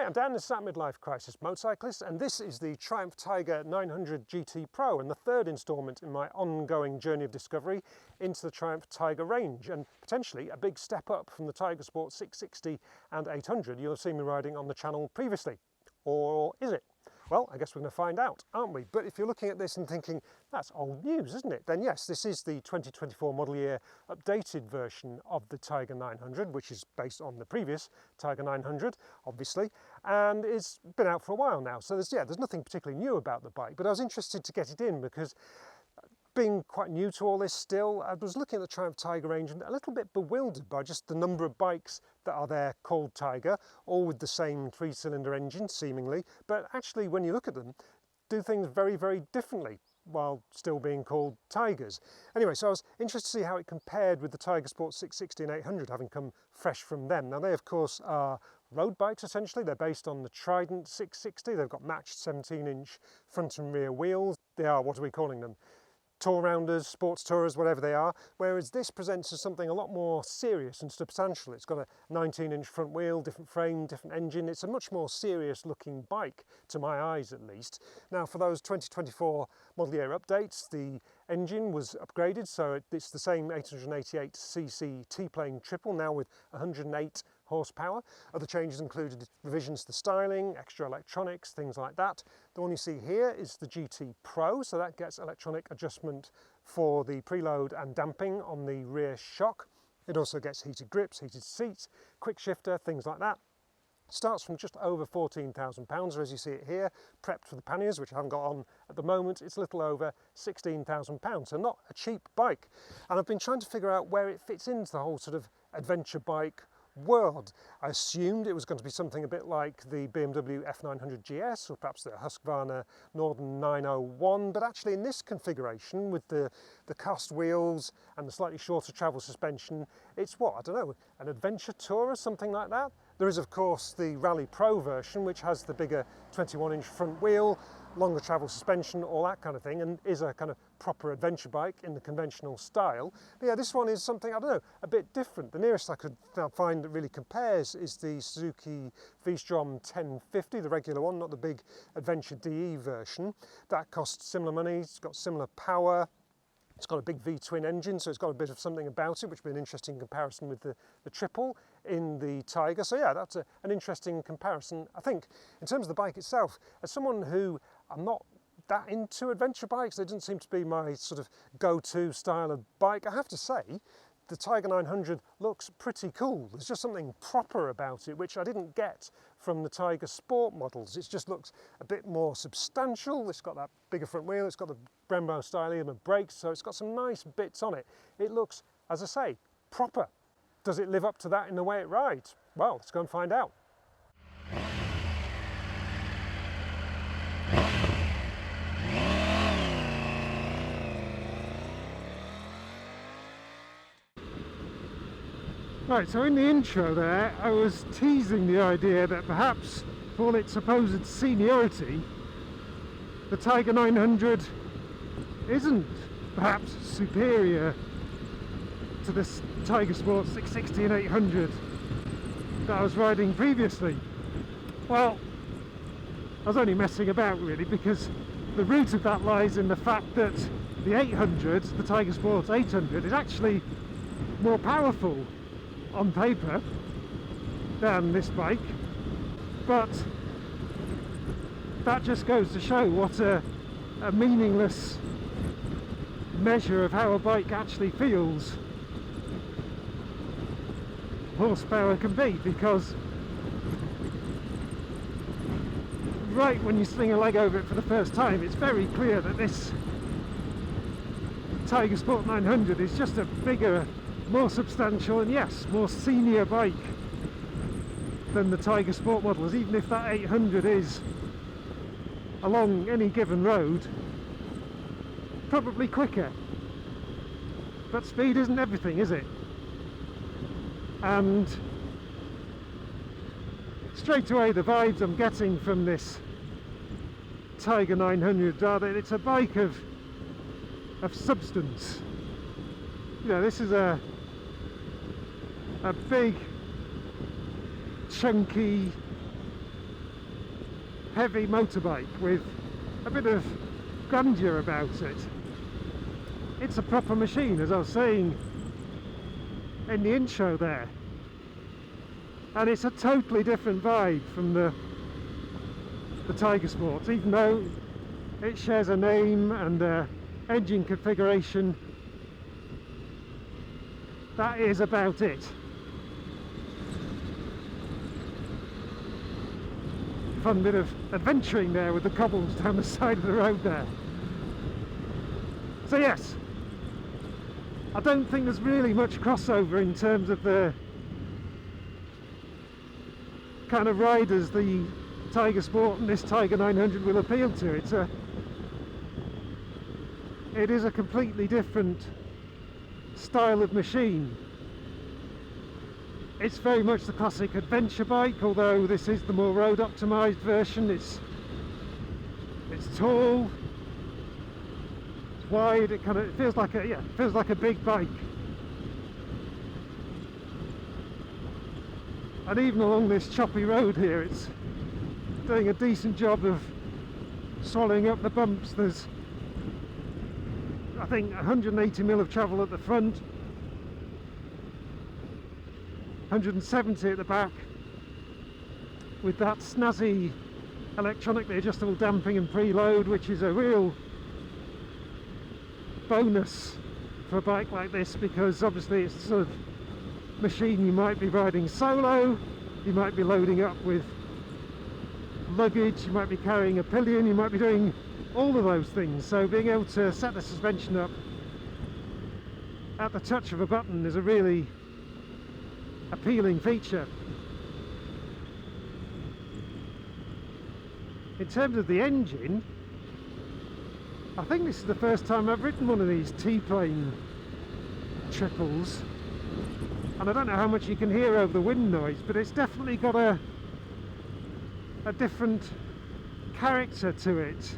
Hi, I'm Dan, this is at Midlife Crisis Motorcyclist, and this is the Triumph Tiger 900 GT Pro and the third instalment in my ongoing journey of discovery into the Triumph Tiger range, and potentially a big step up from the Tiger Sport 660 and 800 you'll have seen me riding on the channel previously. Or is it? Well, I guess we're going to find out, aren't we? But if you're looking at this and thinking, that's old news, isn't it? Then yes, this is the 2024 model year updated version of the Tiger 900, which is based on the previous Tiger 900, obviously, and it's been out for a while now. So there's nothing particularly new about the bike, but I was interested to get it in because being quite new to all this still, I was looking at the Triumph Tiger range and a little bit bewildered by just the number of bikes that are there called Tiger, all with the same three-cylinder engine seemingly, but actually when you look at them, do things very, very differently while still being called Tigers. Anyway, so I was interested to see how it compared with the Tiger Sport 660 and 800, having come fresh from them. Now they of course are road bikes essentially. They're based on the Trident 660. They've got matched 17-inch front and rear wheels. They are, what are we calling them? Tour rounders, sports tourers, whatever they are, whereas this presents as something a lot more serious and substantial. It's got a 19-inch front wheel, different frame, different engine. It's a much more serious looking bike, to my eyes at least. Now for those 2024 model year updates, the engine was upgraded, so it's the same 888cc T-Plane triple, now with 108 horsepower. Other changes included revisions to the styling, extra electronics, things like that. The one you see here is the GT Pro, so that gets electronic adjustment for the preload and damping on the rear shock. It also gets heated grips, heated seats, quick shifter, things like that. Starts from just over £14,000, or as you see it here, prepped for the panniers, which I haven't got on at the moment. It's a little over £16,000, so not a cheap bike. And I've been trying to figure out where it fits into the whole sort of adventure bike world. I assumed it was going to be something a bit like the BMW F900 GS or perhaps the Husqvarna Norden 901, but actually in this configuration with the cast wheels and the slightly shorter travel suspension, it's what, I don't know, an adventure tourer, something like that. There is of course the Rally Pro version, which has the bigger 21-inch front wheel, longer travel suspension, all that kind of thing, and is a kind of proper adventure bike in the conventional style. But yeah, this one is something, I don't know, a bit different. The nearest I could find that really compares is the Suzuki V-Strom 1050, the regular one, not the big Adventure DE version. That costs similar money, it's got similar power. It's got a big V-twin engine, so it's got a bit of something about it, which would be an interesting comparison with the triple in the Tiger. So yeah, that's an interesting comparison, I think. In terms of the bike itself, as someone who I'm not that into adventure bikes, they doesn't seem to be my sort of go-to style of bike, I have to say, the Tiger 900 looks pretty cool. There's just something proper about it, which I didn't get from the Tiger Sport models. It just looks a bit more substantial. It's got that bigger front wheel, it's got the Brembo style element brakes, so it's got some nice bits on it. It looks, as I say, proper. Does it live up to that in the way it rides? Well, let's go and find out. Right, so in the intro there, I was teasing the idea that perhaps, for all its supposed seniority, the Tiger 900 isn't perhaps superior to the Tiger Sport 660 and 800 that I was riding previously. Well, I was only messing about really, because the root of that lies in the fact that the 800, the Tiger Sport 800, is actually more powerful on paper than this bike, but that just goes to show what a meaningless measure of how a bike actually feels horsepower can be, because right when you sling a leg over it for the first time, it's very clear that this Tiger Sport 900 is just a bigger, more substantial and yes, more senior bike than the Tiger Sport models, even if that 800 is along any given road probably quicker. But speed isn't everything, is it? And straight away the vibes I'm getting from this Tiger 900 are that it's a bike of substance. You know, this is a big, chunky, heavy motorbike with a bit of grandeur about it. It's a proper machine, as I was saying in the intro there, and it's a totally different vibe from the Tiger Sport, even though it shares a name and engine configuration. That is about it. Fun bit of adventuring there with the cobbles down the side of the road there. So yes, I don't think there's really much crossover in terms of the kind of riders the Tiger Sport and this Tiger 900 will appeal to. It is a completely different style of machine. It's very much the classic adventure bike, although this is the more road optimized version. It's tall, it's wide, it feels like a big bike. And even along this choppy road here, it's doing a decent job of swallowing up the bumps. There's, I think, 180mm of travel at the front, 170 at the back, with that snazzy electronically adjustable damping and preload, which is a real bonus for a bike like this, because obviously it's the sort of machine you might be riding solo, you might be loading up with luggage, you might be carrying a pillion, you might be doing all of those things. So being able to set the suspension up at the touch of a button is a really appealing feature. In terms of the engine, I think this is the first time I've ridden one of these T-plane triples, and I don't know how much you can hear over the wind noise, but it's definitely got a different character to it.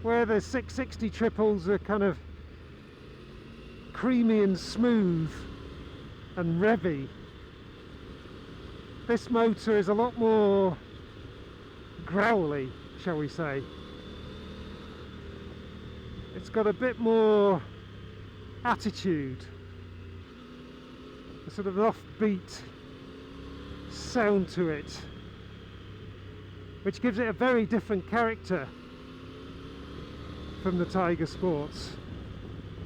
Where the 660 triples are kind of creamy and smooth and revvy, this motor is a lot more growly, shall we say. It's got a bit more attitude, a sort of offbeat sound to it, which gives it a very different character from the Tiger Sports.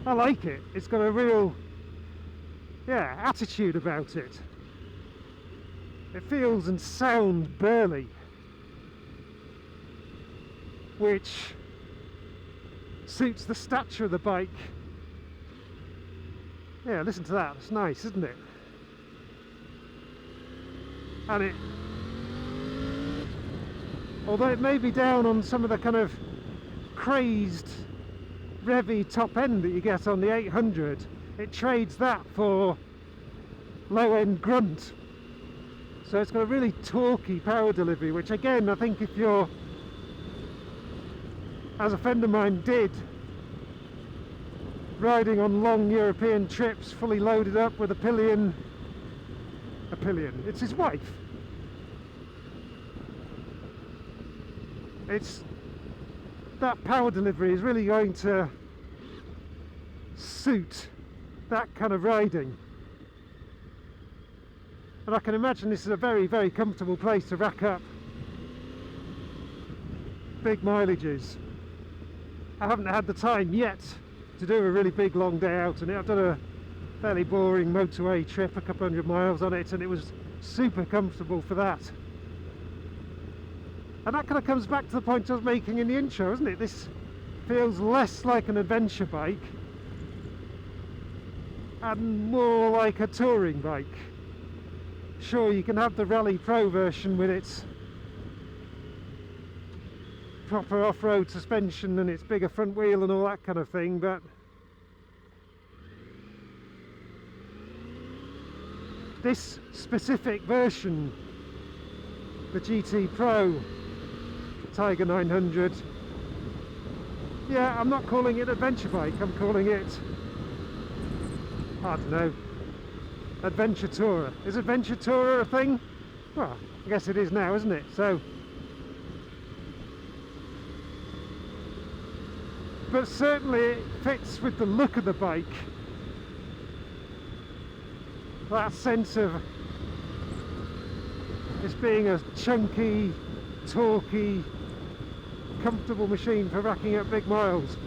I like it. It's got a real, attitude about it. It feels and sounds burly, which suits the stature of the bike. Yeah, listen to that. It's nice, isn't it? And it, although it may be down on some of the kind of crazed revvy top end that you get on the 800, it trades that for low end grunt. So it's got a really torquey power delivery, which again, I think if you're, as a friend of mine did, riding on long European trips fully loaded up with a pillion, it's his wife. It's, that power delivery is really going to suit that kind of riding. And I can imagine this is a very, very comfortable place to rack up big mileages. I haven't had the time yet to do a really big long day out on it. I've done a fairly boring motorway trip, a couple 100 miles on it, and it was super comfortable for that. And that kind of comes back to the point I was making in the intro, isn't it? This feels less like an adventure bike and more like a touring bike. Sure, you can have the Rally Pro version with its proper off-road suspension and its bigger front wheel and all that kind of thing, but this specific version, the GT Pro Tiger 900, yeah, I'm not calling it adventure bike, I'm calling it, I don't know, adventure tourer. Is adventure tourer a thing? Well, I guess it is now, isn't it? So but certainly it fits with the look of the bike. That sense of this being a chunky, torquey, comfortable machine for racking up big miles.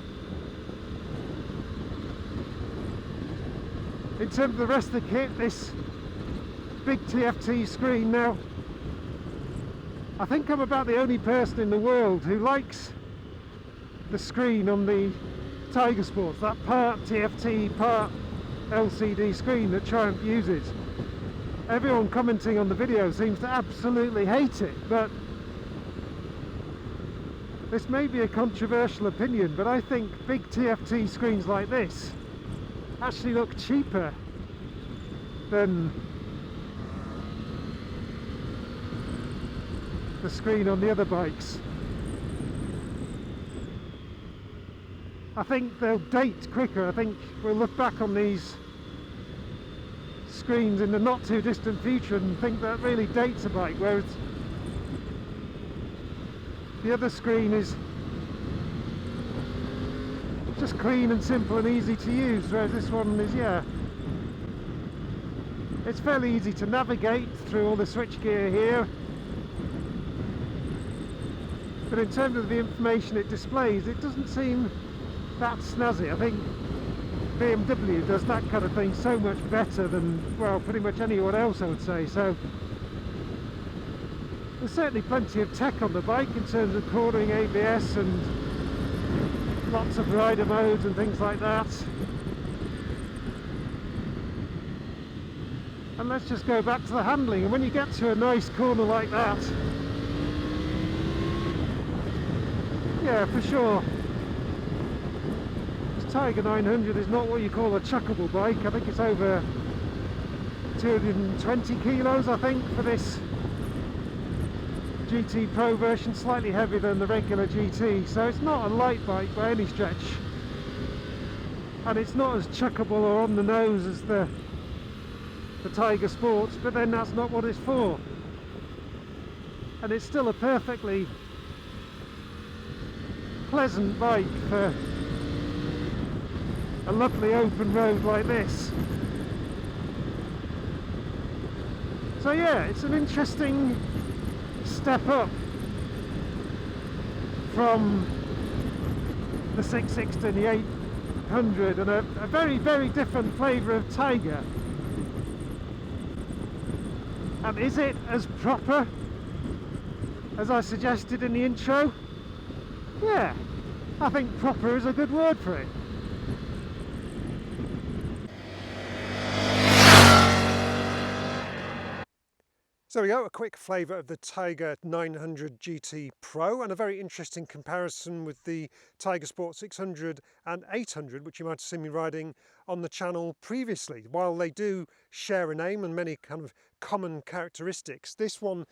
In terms of the rest of the kit, this big TFT screen now, I think I'm about the only person in the world who likes the screen on the Tiger Sports, that part TFT, part LCD screen that Triumph uses. Everyone commenting on the video seems to absolutely hate it, but this may be a controversial opinion, but I think big TFT screens like this actually look cheaper than the screen on the other bikes. I think they'll date quicker. I think we'll look back on these screens in the not too distant future and think that really dates a bike, whereas the other screen is just clean and simple and easy to use, whereas this one is, yeah, it's fairly easy to navigate through all the switchgear here, but in terms of the information it displays, it doesn't seem that snazzy. I think BMW does that kind of thing so much better than, well, pretty much anyone else, I would say. So there's certainly plenty of tech on the bike in terms of cornering, ABS, and lots of rider modes and things like that. And let's just go back to the handling, and when you get to a nice corner like that, yeah, for sure, this Tiger 900 is not what you call a chuckable bike. I think it's over 220 kilos, I think, for this GT Pro version, slightly heavier than the regular GT, so it's not a light bike by any stretch, and it's not as chuckable or on the nose as the Tiger Sports, but then that's not what it's for, and it's still a perfectly pleasant bike for a lovely open road like this. So yeah, it's an interesting step up from the 660 and the 800, and a very, very different flavour of Tiger. And is it as proper as I suggested in the intro? Yeah, I think proper is a good word for it. So there we go, a quick flavour of the Tiger 900 GT Pro, and a very interesting comparison with the Tiger Sport 600 and 800, which you might have seen me riding on the channel previously. While they do share a name and many kind of common characteristics, this one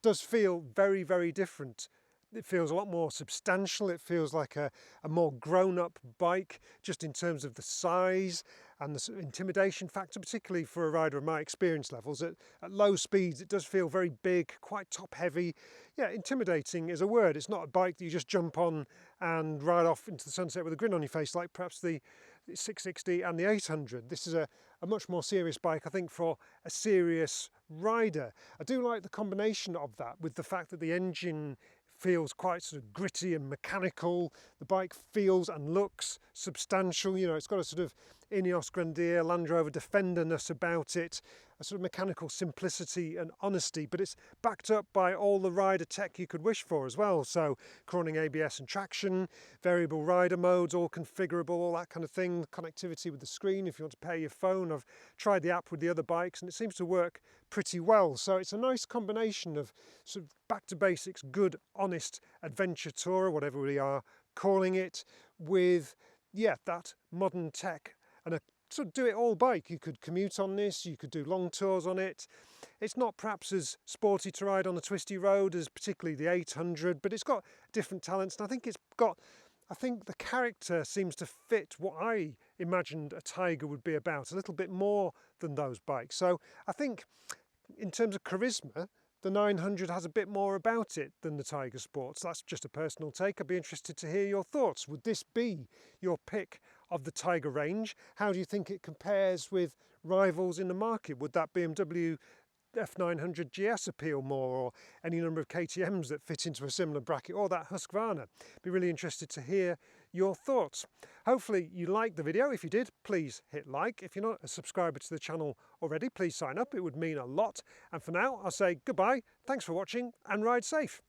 does feel very, very different. It feels a lot more substantial. It feels like a more grown-up bike, just in terms of the size and the intimidation factor, particularly for a rider of my experience levels. At low speeds, it does feel very big, quite top-heavy. Yeah, intimidating is a word. It's not a bike that you just jump on and ride off into the sunset with a grin on your face, like perhaps the 660 and the 800. This is a much more serious bike, I think, for a serious rider. I do like the combination of that with the fact that the engine feels quite sort of gritty and mechanical. The bike feels and looks substantial. You know, it's got a sort of Ineos Grenadier, Land Rover Defender-ness about it, a sort of mechanical simplicity and honesty, but it's backed up by all the rider tech you could wish for as well. So cornering, ABS and traction, variable rider modes, all configurable, all that kind of thing, connectivity with the screen if you want to pair your phone. I've tried the app with the other bikes and it seems to work pretty well. So it's a nice combination of sort of back to basics, good, honest adventure tourer, whatever we are calling it, with, yeah, that modern tech and a sort of do-it-all bike. You could commute on this, you could do long tours on it. It's not perhaps as sporty to ride on a twisty road as particularly the 800, but it's got different talents, and I think the character seems to fit what I imagined a Tiger would be about, a little bit more than those bikes. So I think in terms of charisma, the 900 has a bit more about it than the Tiger Sports. That's just a personal take. I'd be interested to hear your thoughts. Would this be your pick of the Tiger range? How do you think it compares with rivals in the market? Would that BMW F900 GS appeal more, or any number of KTMs that fit into a similar bracket, or that Husqvarna? Be really interested to hear your thoughts. Hopefully you liked the video. If you did, please hit like. If you're not a subscriber to the channel already, please sign up. It would mean a lot. And for now, I'll say goodbye, thanks for watching, and ride safe.